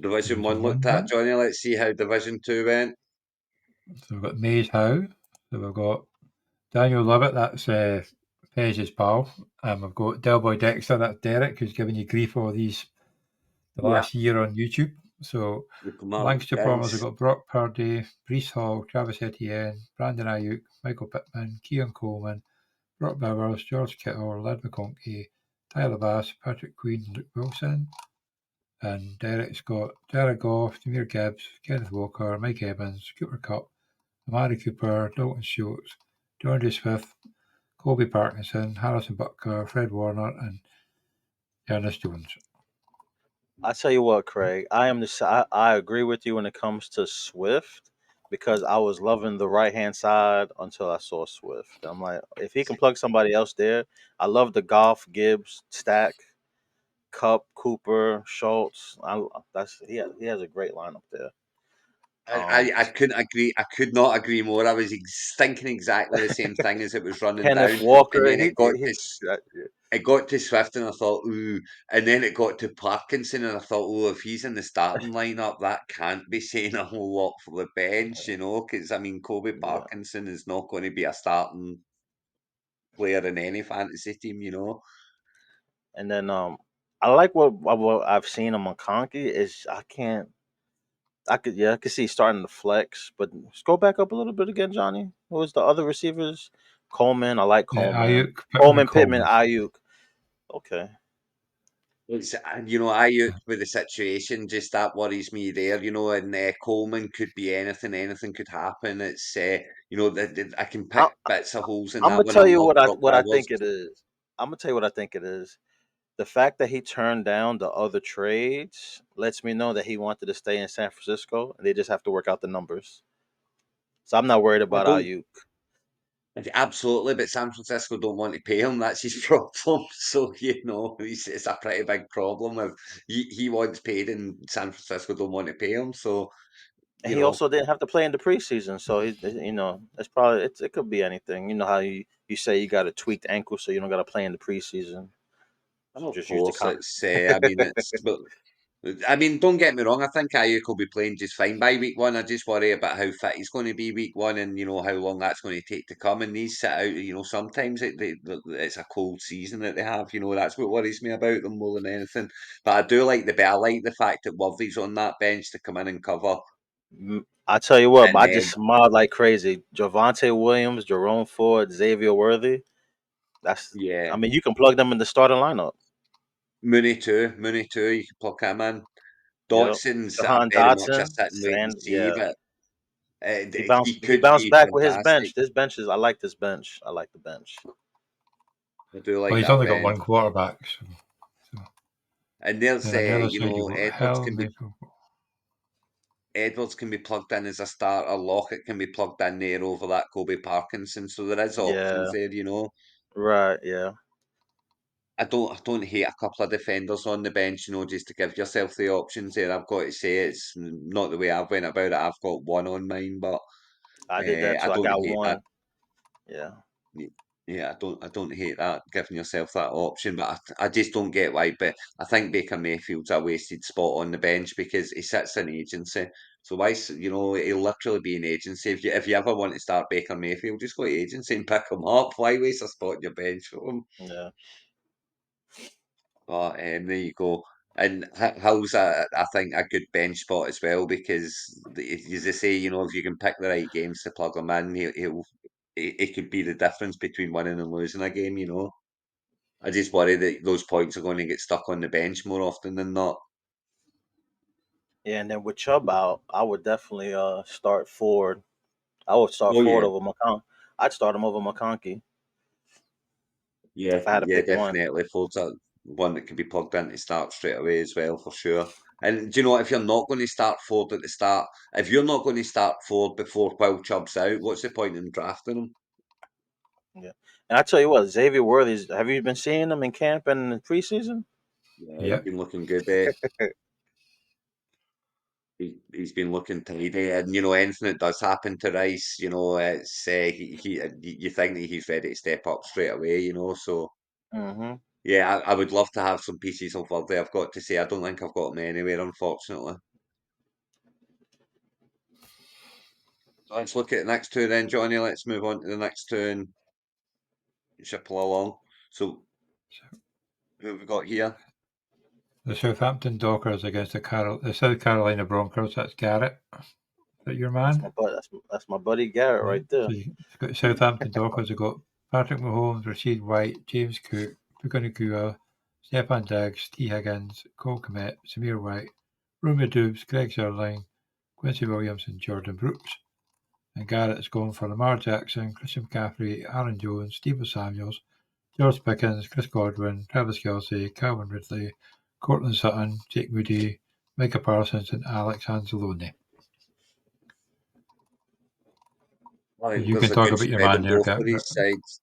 Division Division 1 One. looked at, Yep. Johnny. Let's see how Division 2 went. So we've got Maeshowe. So we've got Daniel Lovett. That's Page's pal. And we've got Delboy Dexter. That's Derek, who's giving you grief all the Yeah. last year on YouTube. So The the Commanders Lancashire Bombers have guys. got Brock Purdy, Brees Hall, Travis Etienne, Brandon Ayuk, Michael Pittman, Keon Coleman, Brock Bowers, George Kittle, Led McConkey, Tyler Bass, Patrick Queen, Luke Wilson, and Derek's got Jared Goff, Jameer Gibbs, Kenneth Walker, Mike Evans, Cooper Cup, Amari Cooper, Dalton Schultz, DeAndre Swift, Colby Parkinson, Harrison Butker, Fred Warner, and Ernest Jones. I tell you what, Craig, I agree with you when it comes to Swift because I was loving the right hand side until I saw Swift. I'm like, if he can plug somebody else there, I love the Goff, Gibbs, Stack, Cup, Cooper, Schultz. He has a great lineup there. I couldn't agree. I could not agree more. I was thinking exactly the same thing as it was running Kenneth down, and Walker, then he he's it got to Swift, and I thought, ooh, and then it got to Parkinson, and I thought, oh, if he's in the starting lineup, that can't be saying a whole lot for the bench, because I mean, Kobe yeah. Parkinson is not going to be a starting player in any fantasy team. And then I like what I've seen on McConkey is I could see starting to flex, but scroll back up a little bit again, Johnny. What was the other receivers? Coleman, I like Yeah, Coleman. Ayuk, Pittman, Coleman, Pittman, Coleman. Ayuk. Okay. Ayuk with the situation, just that worries me there, and Coleman could be anything, anything could happen. That I can pick I, bits of holes in I'm that gonna when I tell you love what I Brock what I Bowers. think it is. I'm gonna tell you what I think it is. The fact that he turned down the other trades lets me know that he wanted to stay in San Francisco, and they just have to work out the numbers. So I'm not worried I about don't Ayuk. absolutely, but San Francisco don't want to pay him. That's his problem. So it's a pretty big problem. If he wants paid and San Francisco don't want to pay him, so And you he know, also didn't have to play in the preseason, so it's probably it could be anything. You know how you say you got a tweaked ankle, so you don't got to play in the preseason. So of just use the course con. it's. I mean, don't get me wrong. I think Ayuk will be playing just fine by week one. I just worry about how fit he's going to be week one, and how long that's going to take to come. And these sit out. Sometimes it's a cold season that they have. That's what worries me about them more than anything. But I do like I like the fact that Worthy's on that bench to come in and cover. I tell you what, And I just smiled like crazy. Javante Williams, Jerome Ford, Xavier Worthy. That's I yeah, mean, you can plug them in the starting lineup. Mooney too. You can pluck him in. Yep. Dotson's Jahan very much a Dotson, sit and wait and Sand, see, yeah. but He he bounced he could bounced be back with his fantastic. bench. This bench is I like this bench. I like the bench. I do Well, like he's that only got bench. one quarterback. So. And there's, Then on the other side, you've got Edwards Hill, can be Mayfield. plugged in as a starter. Lockett can be plugged in there over that Kobe Parkinson. So there is options Yeah. there. Right. Yeah. I don't hate a couple of defenders on the bench, just to give yourself the options there. I've got to say it's not the way I've went about it. I've got one on mine, but I did that I too. I don't got hate that. one. Yeah. Y- Yeah, I don't hate that, giving yourself that option, but I just don't get why. But I think Baker Mayfield's a wasted spot on the bench because he sits in agency. So he'll literally be in agency. If you ever want to start Baker Mayfield, just go to agency and pick him up. Why waste a spot on your bench for him? Yeah. But there you go. And Hill's I think a good bench spot as well because, as I say, if you can pick the right games to plug him in, it could be the difference between winning and losing a game. I just worry that those points are going to get stuck on the bench more often than not. Yeah. And then with Chubb out, I would definitely start Ford. I would start Oh Ford yeah, over McCon. I'd start him over McConkey yeah, if I had to yeah, pick one. definitely. Ford's one that can be plugged in to start straight away as well, for sure. And do you know what? If you're not going to start Ford at the start, if you're not going to start Ford before Will Chubb's out, what's the point in drafting him? Yeah. And I tell you what, Xavier Worthy's. Have you been seeing him in camp and in preseason? Yeah, he's Yep. been looking good there. He's been looking tidy, and anything that does happen to Rice, it's you think that he's ready to step up straight away. So Mm-hmm. yeah, I would love to have some pieces of Worthy. I've got to say, I don't think I've got him anywhere, unfortunately. Let's look at the next two then, Johnny. Let's move on to the next two and shuffle along. So, who have we got here? The Southampton Dockers against the South Carolina Broncos. That's Garrett. Is that your man? That's my buddy Garrett right there. So you've got Southampton Dockers. You've got Patrick Mahomes, Rashid White, James Cook, Pukunakua, Stephon Diggs, T. Higgins, Cole Kmet, Samir White, Romeo Dubes, Greg Zerling, Quincy Williams, and Jordan Brooks. And Garrett's going for Lamar Jackson, Christian McCaffrey, Aaron Jones, Stephen Samuels, George Pickens, Chris Godwin, Travis Kelce, Calvin Ridley, Cortland Sutton, Jake Moody, Micah Parsons, and Alex Anzalone. I think You there's can a talk good about your spread man on there, both of Garrett. these sides.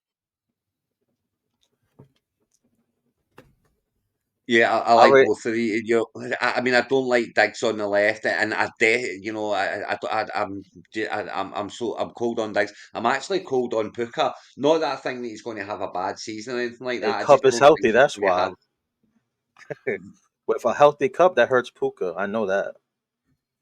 Yeah, I like rate, both of these. I mean, I don't like Diggs on the left, and I'm cold on Diggs. I'm actually cold on Puka. Not that I think that he's going to have a bad season or anything like a that. I just Cup is don't think healthy. he's That's going to why. have. With a healthy Cup, that hurts Puka. I know that.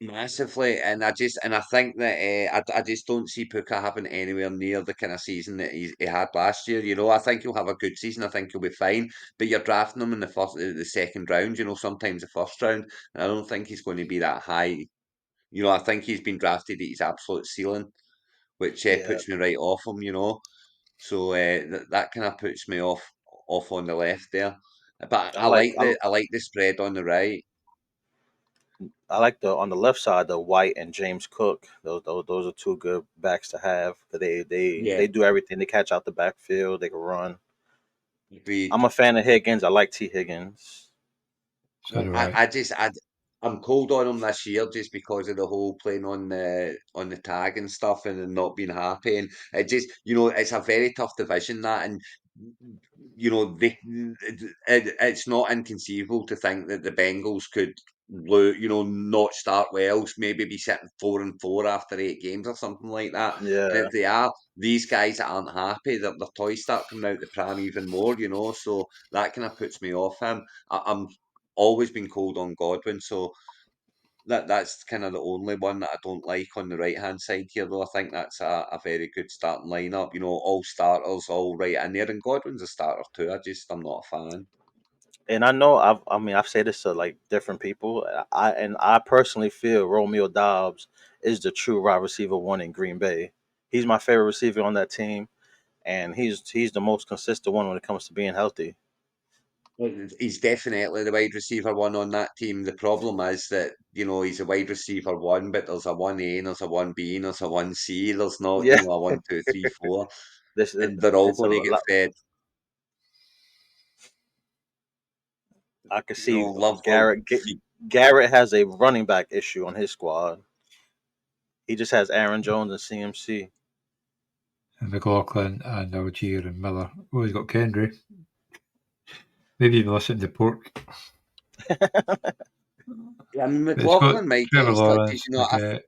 Massively, and I think that I just don't see Puka having anywhere near the kind of season that he had last year. I think he'll have a good season. I think he'll be fine. But you're drafting him in the second round. Sometimes the first round, and I don't think he's going to be that high. I think he's been drafted at his absolute ceiling, which Yeah, puts me right off him. So that kind of puts me off on the left there. But I I like like the spread on the right. I like the on the left side the White and James Cook. Those are two good backs to have. Yeah, They do everything. They catch out the backfield. They can run. agreed. I'm a fan of Higgins. I like T Higgins. So do I, I. I just I'm cold on him this year just because of the whole playing on the tag and stuff and then not being happy and it just it's a very tough division that and it's not inconceivable to think that the Bengals could not start well, maybe be sitting 4-4 after 8 games or something like that. And Yeah, if they are these guys that aren't happy, their toys start coming out the pram even more. So that kind of puts me off him. I'm always been cold on Godwin, so that's kind of the only one that I don't like on the right hand side here. Though I think that's a very good starting lineup. All starters, all right in there, and Godwin's a starter too. I'm not a fan. and I know I've said this to like different people. I personally feel Romeo Dobbs is the true wide receiver one in Green Bay. He's my favorite receiver on that team, and he's the most consistent one when it comes to being healthy. He's definitely the wide receiver one on that team. The problem is that he's a wide receiver one, but there's a 1A, and there's a 1B, and there's a 1C. There's not Yeah, a 1, 2, 3, 4, this is and they're all it's a going to get lot. fed. I could see Love will Garrett. feed. Garrett has a running back issue on his squad. He just has Aaron Jones and CMC. And McLaughlin and Algier and Miller. Oh, he's got Kendry. Maybe even listen to Pork. Yeah, I mean, But it's got McLaughlin might get Trevor his touches. Lawrence, Leggett.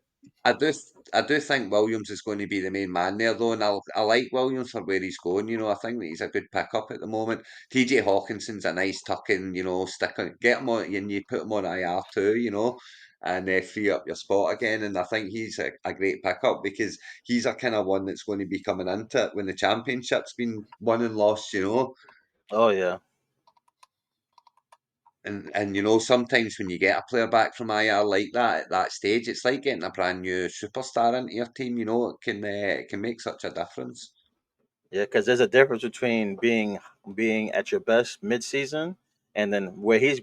I do think Williams is going to be the main man there, though, and I like Williams for where he's going. I think that he's a good pickup at the moment. TJ Hawkinson's a nice tuck in, stick on, get him on, and you put him on IR too, and free up your spot again. And I think he's a great pickup because he's a kind of one that's going to be coming into it when the championship's been won and lost. Oh yeah, And sometimes when you get a player back from IR like that at that stage, it's like getting a brand new superstar into your team. It can make such a difference. yeah. Because there's a difference between being at your best mid-season and then where he's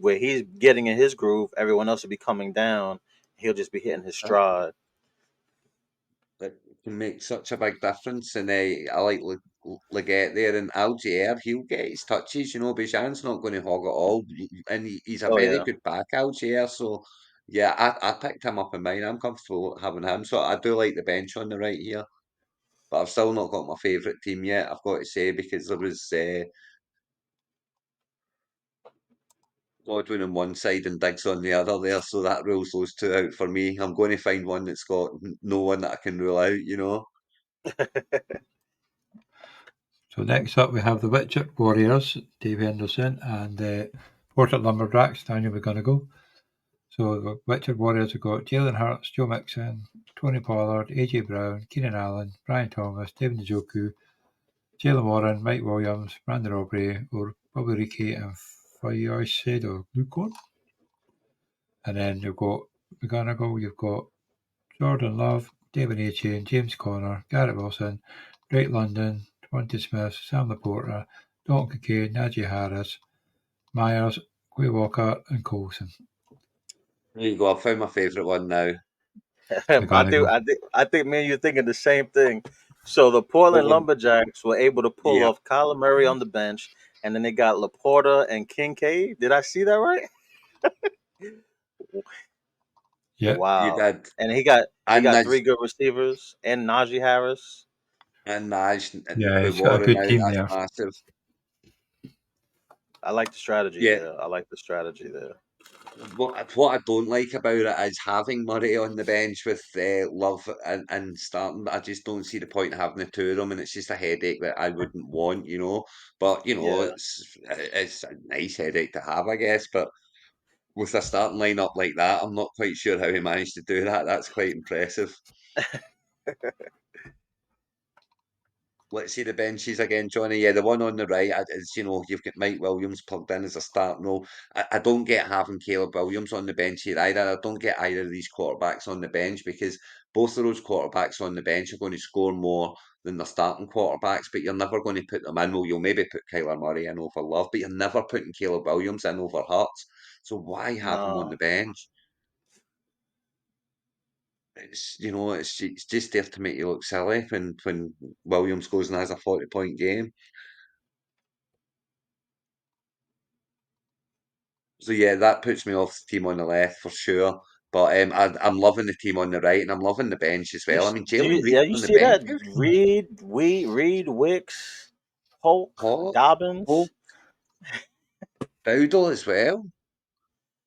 getting in his groove. Everyone else will be coming down. He'll just be hitting his Uh, stride. It can make such a big difference. And I like Leggett there and Algier. He'll get his touches. Bijan's not going to hog it all, and he's a Oh very yeah. good back, Algier. So yeah, I picked him up in mine. I'm comfortable having him. So I do like the bench on the right here. But I've still not got my favourite team yet, I've got to say, because there was Godwin on one side and Diggs on the other there, so that rules those two out for me. I'm going to find one that's got no one that I can rule out. So next up we have the Witcher Warriors, Dave Henderson, and Portland Lumberjacks, Daniel McGonigal. So the Witcher Warriors have got Jalen Hurts, Joe Mixon, Tony Pollard, AJ Brown, Keenan Allen, Brian Thomas, David Njoku, Jalen Warren, Mike Williams, Brandon Aubrey, or Bobby Ricky, and Fayose Lucorn. And then you've got McGonagall, you've got Jordan Love, David Achain, James Conner, Garrett Wilson, Drake London, Devontae Smith, Sam Laporta, Dalton Kincaid, Najee Harris, Myers, Quay Walker, and Coulson. There you go. I found my favourite one now. McGonagall. I think me and you thinking the same thing. So the Portland Well, Lumberjacks were able to pull yeah, off Kyler Murray on the bench, and then they got Laporta and Kincaid. Did I see that right? Yeah. you Wow. did. And he And got Naj, three good receivers and Najee Harris. and Naj, Yeah, with he's got a Warren good out, team that's there. massive. I like the strategy Yeah, there. I like the strategy there. what I don't like about it is having Murray on the bench with Love and starting. I just don't see the point of having the two of them, and it's just a headache that I wouldn't want, you know. But you know, Yeah. it's a nice headache to have, I guess. But with a starting lineup like that, I'm not quite sure how he managed to do that. That's quite impressive. Let's see the benches again, Johnny. Yeah, the one on the right is, you've got Mike Williams plugged in as a starting role. I don't get having Caleb Williams on the bench here either. I don't get either of these quarterbacks on the bench because both of those quarterbacks on the bench are going to score more than the starting quarterbacks, but you're never going to put them in. Well, you'll maybe put Kyler Murray in over Love, but you're never putting Caleb Williams in over Hurts. So why have him on the No. bench? It's just there to make you look silly when Williams goes and has a 40-point game. So yeah, that puts me off the team on the left for sure. But I'm loving the team on the right, and I'm loving the bench as well. I mean, Jalen Reed's You on the see bench. that Reed, Wicks, Polk, Hawk, Dobbins. Hope, Dowdle as well.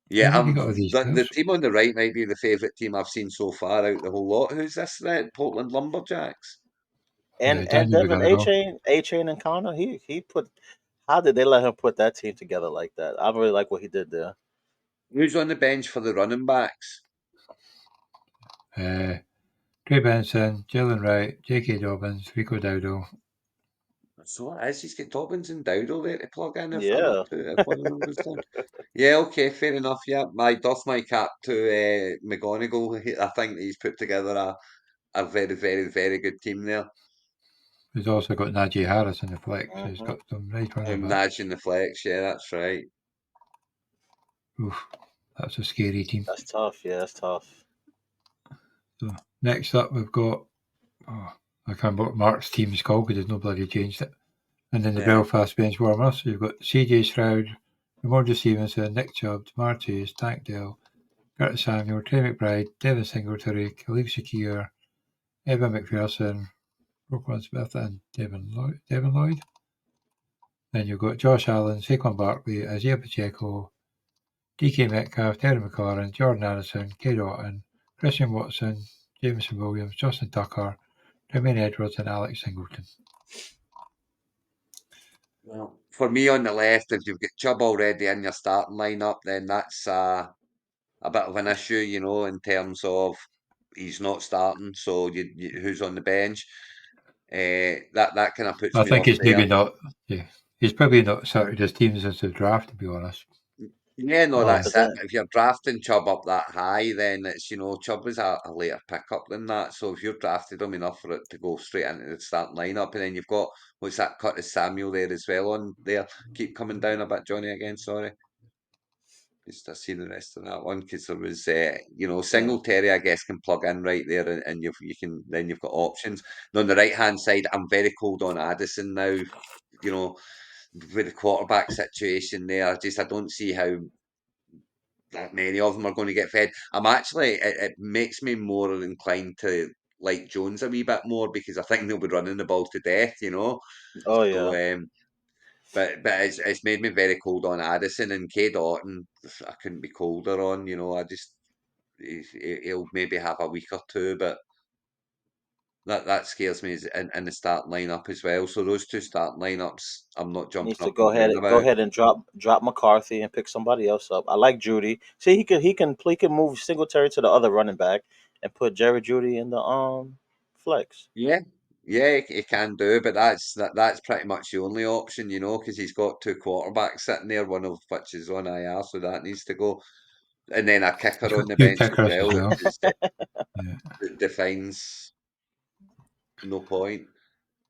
Where Yeah, have you got all these the players? team on the right might be the favourite team I've seen so far out the whole lot. Who's this then? Portland Lumberjacks. And Yeah, and Daniel Devin McGonagall. A Chain and Connor, he put how did they let him put that team together like that? I really like what he did there. Who's on the bench for the running backs? Trey Benson, Jalen Wright, J.K. Dobbins, Rico Dowdle. So it is. He's got Dobbins and Dowdle there to plug in if I'm Yeah. up to if one of them goes down. Yeah, okay, fair enough. Yeah, my doff my cap to McGonagall. I think he's put together a very, very, very good team there. He's also got Najee Harris in the flex, so he's Hmm. got some nice running Naj backs. in the flex. Yeah, that's right. Oof, that's a scary team. That's tough. Yeah, that's tough. So next up, we've got I can't remember what Mark's team is called because there's nobody changed it. And then the Yeah. Belfast bench warmers. So you've got CJ Stroud, Ramondre Stevenson, Nick Chubb, Jamar Chase, Tank Dell, Curtis Samuel, Trey McBride, Devin Singletary, Khalil Shakir, Evan McPherson, Roquan Smith, and Devin Lloyd. Then you've got Josh Allen, Saquon Barkley, Isaiah Pacheco, DK Metcalf, Terry McLaurin, Jordan Addison, Kate Otten, Christian Watson, Jameson Williams, Justin Tucker, Tremaine Edwards, and Alex Singleton. Well, for me on the left, if you've got Chubb already in your starting lineup, then that's a bit of an issue, in terms of he's not starting. So who's on the bench? That kind of puts I me think off it's there. maybe not. Yeah, he's probably not started his team since the draft, to be honest. Yeah, no, Um, that's But it. then, If you're drafting Chubb up that high, then it's, Chubb was a later pickup than that. So if you've drafted him enough for it to go straight into the starting lineup, and then you've got, what's that, Curtis Samuel there as well on there. Keep coming down a bit, Johnny, again, sorry. Just to see the rest of that one, because there was, yeah. Singletary, I guess, can plug in right there, and you've got options. And on the right hand side, I'm very cold on Addison now. With the quarterback situation there, I don't see how that many of them are going to get fed. It makes me more inclined to like Jones a wee bit more because I think they'll be running the ball to death. Oh So, yeah. but it's made me very cold on Addison and K Dotton. I couldn't be colder on. I just he'll maybe have a week or two, but that scares me in the starting lineup as well. So those two starting lineups, I'm not Needs jumping to up and down go about. ahead and drop McCarthy and pick somebody else up. I like Judy. See, he can move Singletary to the other running back and put Jerry Judy in the flex. Yeah, yeah, he can do, but that's pretty much the only option, because he's got two quarterbacks sitting there, one of which is on IR, so that needs to go, and then a He's kicker got on the two bench as kickers as well, which well. is Yeah. that defines no point.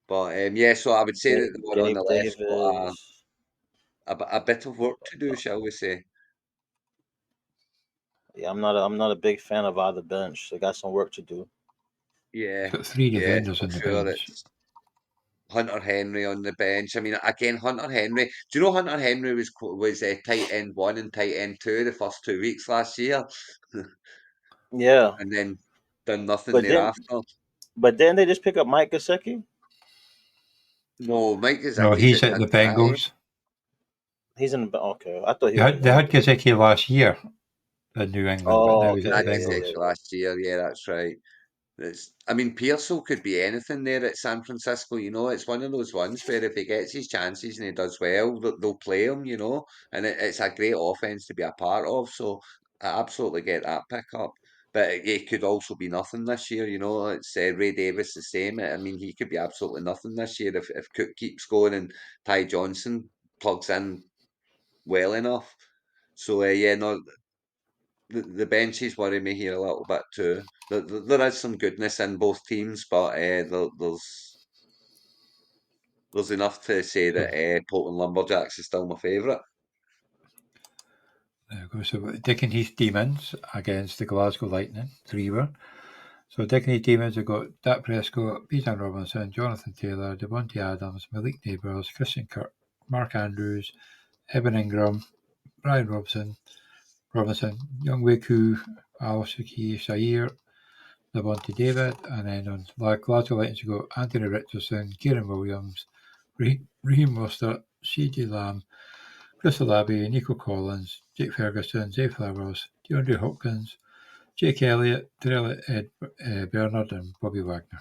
But yeah, so I would say that the one on the Gabe left's got Davis. a bit of work to do, shall we say? Yeah, I'm not a big fan of either bench. They got some work to do. He's Yeah, got three yeah, defenders for on the sure. bench. It's Hunter Henry on the bench. I mean, again, Hunter Henry. Do you know Hunter Henry was tight end one and tight end two the first 2 weeks last year, Yeah, and then done nothing but then thereafter. but then they just pick up Mike Gesicki. No, Mike No, Gesicki's he's at at the Cincinnati. Bengals. He's in the okay. I thought he was in They had Bengals. Gesicki last year in New England, but Oh, now he's okay, at the Had yeah, Bengals. yeah, Gesicki yeah. last year. Yeah, that's right. I mean, Pearsall could be anything there at San Francisco. It's one of those ones where if he gets his chances and he does well, they'll play him. And it's a great offense to be a part of. So I absolutely get that pick up. But it could also be nothing this year. It's Ray Davis the same. I mean, he could be absolutely nothing this year if Cook keeps going and Ty Johnson plugs in well enough. So yeah, no, the benches worry me here a little bit too. There is some goodness in both teams, but there's enough to say So that Portland Lumberjacks is still my favourite. there we go. So Dick and Heath Demons against the Glasgow Lightning, 3-1. So Dick and Heath Demons have got Dak Prescott, Bijan Robinson, Jonathan Taylor, Devontae Adams, Malik Neighbours, Christian Kirk, Mark Andrews, Evan Ingram, Brian Robinson, Youngwei Koo, Al-Shaki Shair, Levante David, and then on Glasgow Lightning you've got Anthony Richardson, Kieran Williams, Raheem Mostert, CJ Lamb, Chris Olave, Nico Collins, Jake Ferguson, Zay Flowers, DeAndre Hopkins, Jake Elliott, Terrell Bernard, and Bobby Wagner.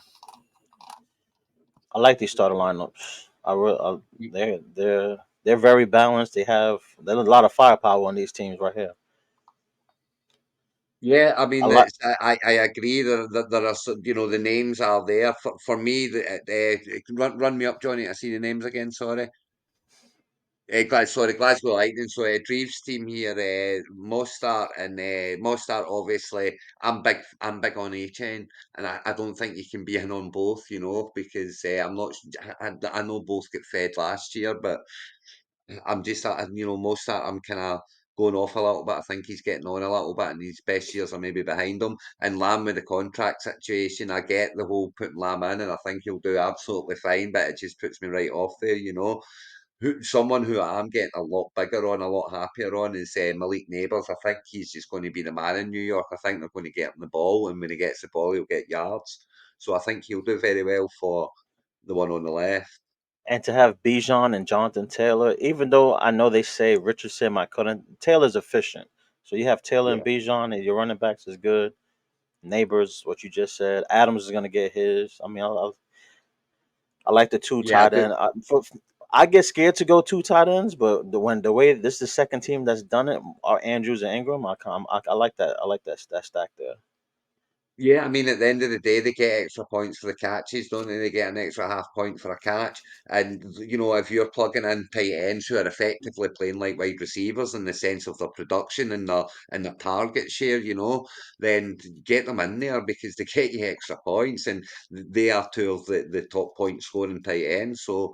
I like these starter lineups. They're very balanced. There's a lot of firepower on these teams right here. Yeah, I I mean, like I agree there are the names are there for me. Run me up, Johnny. I see the names again. Sorry. Glasgow Lightning. So Dreves team here, Mostart. Obviously, I'm big on HN, and I don't think you can be in on both. Because I'm not. I know both get fed last year, but I'm just, Mostart. I'm kind of going off a little bit. I think he's getting on a little bit, and his best years are maybe behind him. And Lamb with the contract situation, I get the whole putting Lamb in, and I think he'll do absolutely fine. But it just puts me right off there. Someone who I'm getting a lot bigger on, a lot happier on is Malik Neighbours. I think he's just going to be the man in New York. I think they're going to get him the ball, and when he gets the ball, he'll get yards. So I think he'll do very well for the one on the left. and to have Bijan and Jonathan Taylor, even though I know they say Richardson might couldn't, Taylor's efficient. So you have Taylor and Yeah. Bijan, and your running backs is good. Neighbors, what you just said. Adams is gonna get his. I mean, I like the two Yeah, tight end. I get scared to go two tight ends, but the way this is the second team that's done it are Andrews and Ingram. I like that. I like that stack there. Yeah, I mean, at the end of the day, they get extra points for the catches, don't they? They get an extra half point for a catch. And, if you're plugging in tight ends who are effectively playing like wide receivers in the sense of their production and their target share, then get them in there because they get you extra points. And they are two of the top point scoring tight ends. So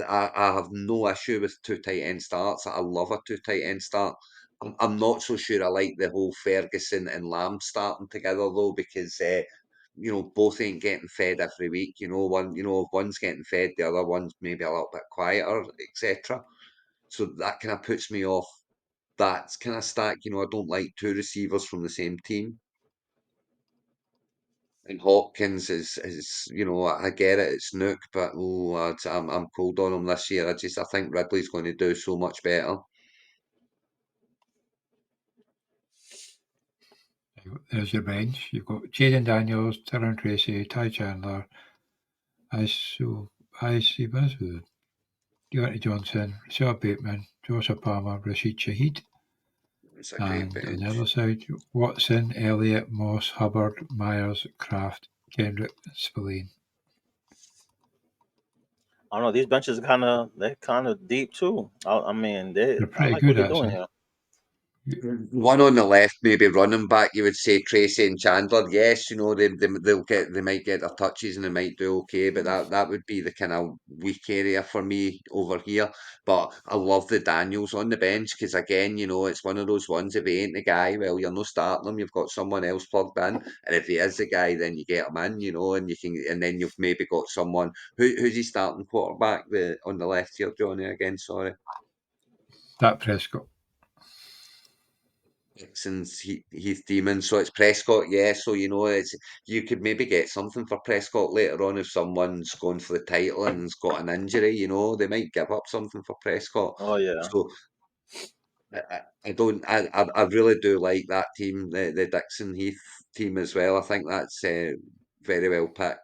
I have no issue with two tight end starts. I love a two tight end start. I'm not so sure I like the whole Ferguson and Lamb starting together though, because both ain't getting fed every week. If one's getting fed, the other one's maybe a little bit quieter, etc. So that kind of puts me off that kind of stack. I don't like two receivers from the same team. And Hopkins is I get it, it's Nook, but I'm cold on him this year. I think Ridley's going to do so much better. There's your bench. You've got Jaden Daniels, Tyrone Tracy, Ty Chandler, Icy Buzzwood, Deontay Johnson, Sarah Bateman, Joseph Palmer, Rashid Shaheed. It's a great And bench. on the other side, Watson, Elliott, Moss, Hubbard, Myers, Kraft, Kendrick, Spillane. I don't know. These benches they're kind of deep too. I mean, They're I pretty like what good, they're doing actually. here. One on the left, maybe running back, you would say Tracy and Chandler. Yes, they might get their touches and they might do okay, but that would be the kind of weak area for me over here. But I love the Daniels on the bench because again, it's one of those ones. If he ain't the guy, well, you're not starting him. You've got someone else plugged in, and if he is the guy, then you get him in, and then you've maybe got someone who's he starting quarterback on the left here, Johnny. Again, sorry. Dak Prescott. Texans, Heath Demon. So it's Prescott, yeah. So you could maybe get something for Prescott later on if someone's going for the title and's got an injury. They might give up something for Prescott. Oh yeah, So I don't. I really do like that team, the Dixon Heath team as well. I think that's very well picked.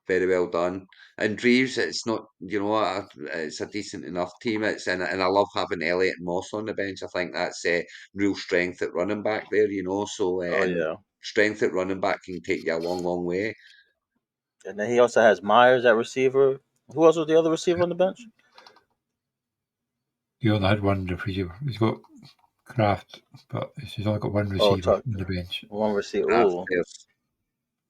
Very well done. And Reeves, it's not, it's a decent enough team. And I love having Elliott and Moss on the bench. I think that's real strength at running back there. So oh and yeah. strength at running back can take you a long, long way. And then he also has Myers at receiver. Who else was the other receiver on the bench? He only had one receiver. He's got Kraft, but he's only got one Oh, receiver Tuck, on the bench. one receiver. Craft Ooh, players.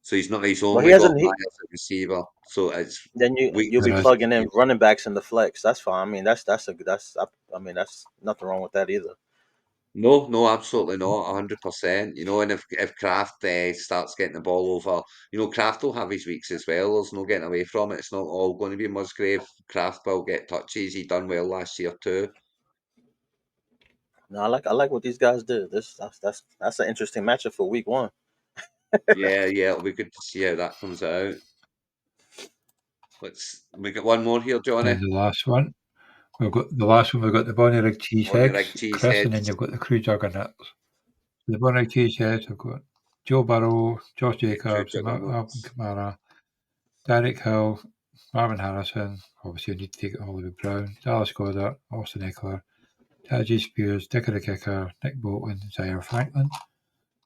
So he's not. He's well he only got hasn't. Myers at receiver. So it's Then you'll be weaknesses Whereas plugging in running backs in the flex. That's fine. I mean I mean that's nothing wrong with that either. No, no, absolutely not, 100%. And if Kraft starts getting the ball over, Kraft will have his weeks as well. There's no getting away from it. It's not all going to be Musgrave. Kraft will get touches. He done well last year too. No, I like what these guys did. That's an interesting matchup for week one. Yeah, yeah, it'll be good to see how that comes out. We got one more here, Johnny. then the last one, we've got the Bonnie Rig Bonnie Rig Cheeseheads, Chris, and then Cheeseheads, you've got the Crew Juggernauts. The Bonnie Rig Cheeseheads have got Joe Burrow, Josh the Crew Jacobs, Alvin Juggernauts. Kamara, Derek Hill, Marvin Harrison, obviously you need to take it Hollywood Brown, Dallas Goddard, Austin Eckler, Tajay Spears, Dicker the Kicker, Nick Bolton, Zaire Franklin.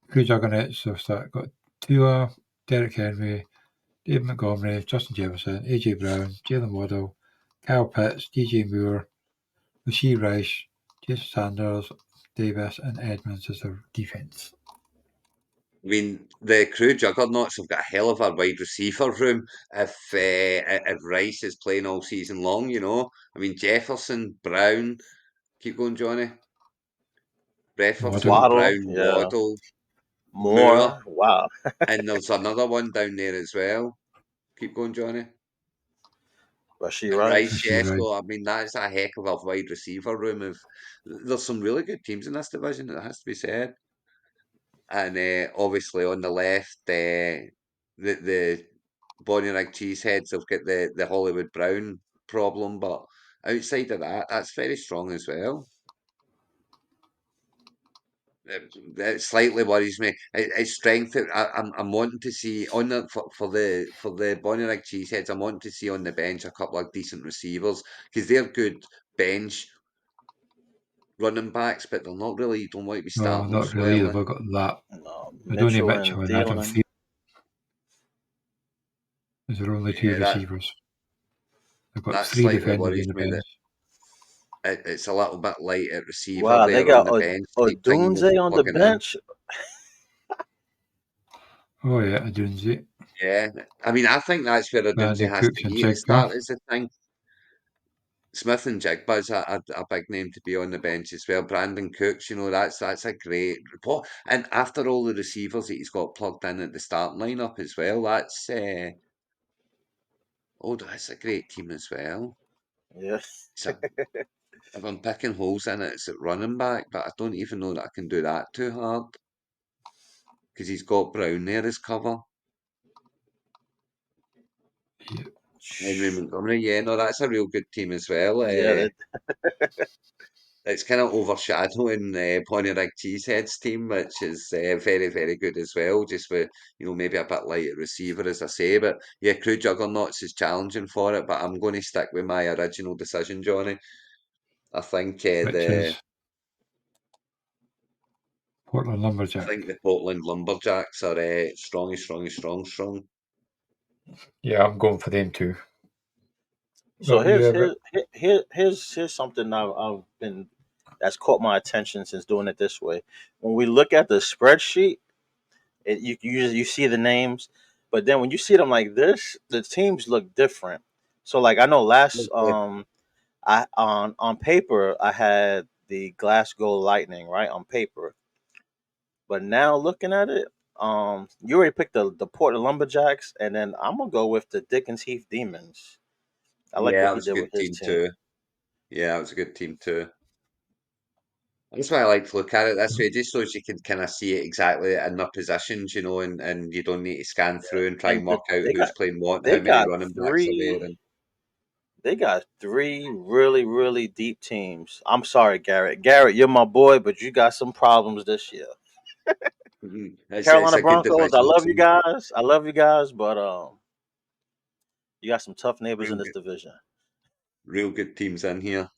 Crew Juggernauts have got Tua, Derek Henry, Dave Montgomery, Justin Jefferson, AJ Brown, Jalen Waddle, Kyle Pitts, DJ Moore, Rasheed Rice, Jason Sanders, Davis, and Edmonds as their defence. I mean, the Crew Juggernauts have got a hell of a wide receiver room if Rice is playing all season long. I mean, Jefferson, Brown, keep going, Johnny. Waddle, Jefferson, Waddle, Brown, yeah, Waddle, Moore, Moore. Wow, and there's another one down there as well. Keep going, Johnny. Rasheed And Rice. Rice, Rasheed yes. Rice. So I mean, that's a heck of a wide receiver room. There's some really good teams in this division, it has to be said. And obviously on the left, the Bonnie Rig Cheeseheads have got the Hollywood Brown problem, but outside of that, that's very strong as well. It slightly worries me. It's strength. I'm wanting to see on for the Bonnie Rig Cheeseheads. I'm wanting to see on the bench a couple of decent receivers because they're good bench running backs, but they're not really. You don't want to be No, starting them not so really. early. They've got that. Adonai Mitchell and Mitchell and Adam Thielen. Thielen is their only two Yeah, receivers. They've got that three slightly defenders worries on the me that bench. it's a little bit light at receiver Wow, they there on got the bench. a You'd think they'd be Dunze on the plugging in. bench. Oh yeah, Adunzi, Yeah, I mean, I think that's where Odunze Brandon has Cooks to and be at the Jigba. start. Is the thing. Smith and Jigba's a big name to be on the bench as well. Brandon Cooks, that's a great report. And after all the receivers that he's got plugged in at the starting lineup as well, that's a great team as well. Yeah, So if I'm picking holes in it, it's at running back, but I don't even know that I can do that too hard because he's got Brown there as cover. Henry Montgomery, yeah, no, that's a real good team as well. yeah. it's kind of overshadowing Pontypridd Cheesehead's team, which is very, very good as well. Just with maybe a bit light at receiver, as I say. But yeah, Crew Juggernauts is challenging for it. But I'm going to stick with my original decision, Johnny. I think which is Portland I Lumberjack. think the Portland Lumberjacks are strong. Yeah, I'm going for them too. So What were you ever? here's something I've been that's caught my attention since doing it this way. When we look at the spreadsheet, you see the names, but then when you see them like this, the teams look different. So like I know last I on paper I had the Glasgow Lightning right on paper, but now looking at it, you already picked the Portland Lumberjacks, and then I'm gonna go with the Dickens Heath Demons. I like Yeah, what that he was a did with good his team team. too. Yeah, it was a good team too. That's why I like to look at it this way, just so as you can kind of see it exactly in their positions, and you don't need to scan Yeah. through and try And and work out they who's got playing what and they how many got running backs are there. three And they got three really deep teams. I'm sorry, Garrett. Garrett, you're my boy, but you got some problems this year. it's Carolina a good Broncos, I division love you too. guys. I love you guys, but you got some tough neighbors Real in this good, division. real good teams in here.